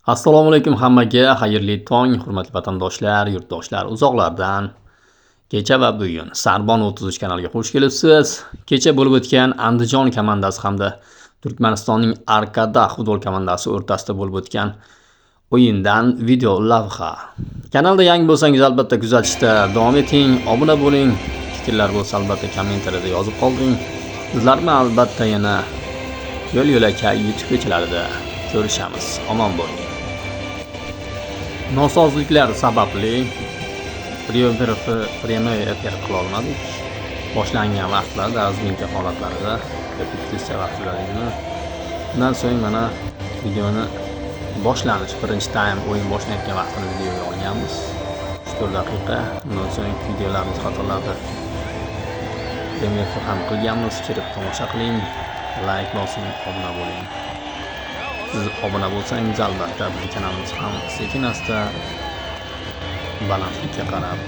Assalomu alaykum hammaga, xayrli tong, hurmatli vatandoshlar, yurtdoshlar, uzoqlardan. Kecha va bugun Sarbon 33 kanaliga xush kelibsiz. Kecha bo'lib o'tgan Andijon komandasi hamda Turkmanistonning Arkadah futbol komandasi o'rtasida bo'lib o'tgan o'yindan video lavha. Kanalda yangi bo'lsangiz albatta kuzatishda davom eting, obuna bo'ling. Fikrlar bo'lsa albatta kommentariyada yozib qoldiring. Sizlar bilan albatta yana yo'l-yo'lakay YouTube kechalarida ko'rishamiz. Omon bo'ling. Nosozliklar sababli premyer efir qila olmadik. Boshlangan vaqtlarda razminka holatlarida repetitsiya vaqtlarini. Undan so'ng mana videoni boshlanish, birinchi time o'yin boshlanayotgan vaqtini videoga olganmiz. 4 daqiqa. Undan so'ng videolarimiz xatolardi. Premyer ham qilganmiz. Kirib tomosha qiling, like bosing, obuna bo'ling. Siz obuna bo'lsangiz albatta bizning kanalimiz ham sekin-asta balandlikka qarab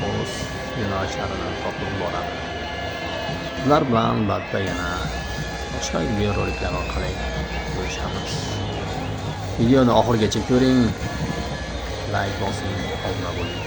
o'z yo'nalishlarini topib boradi. Ular bilan albatta yana boshqa video roliklar orqali ko'rishamiz. Videoni oxirigacha ko'ring, like bosing, obuna bo'ling.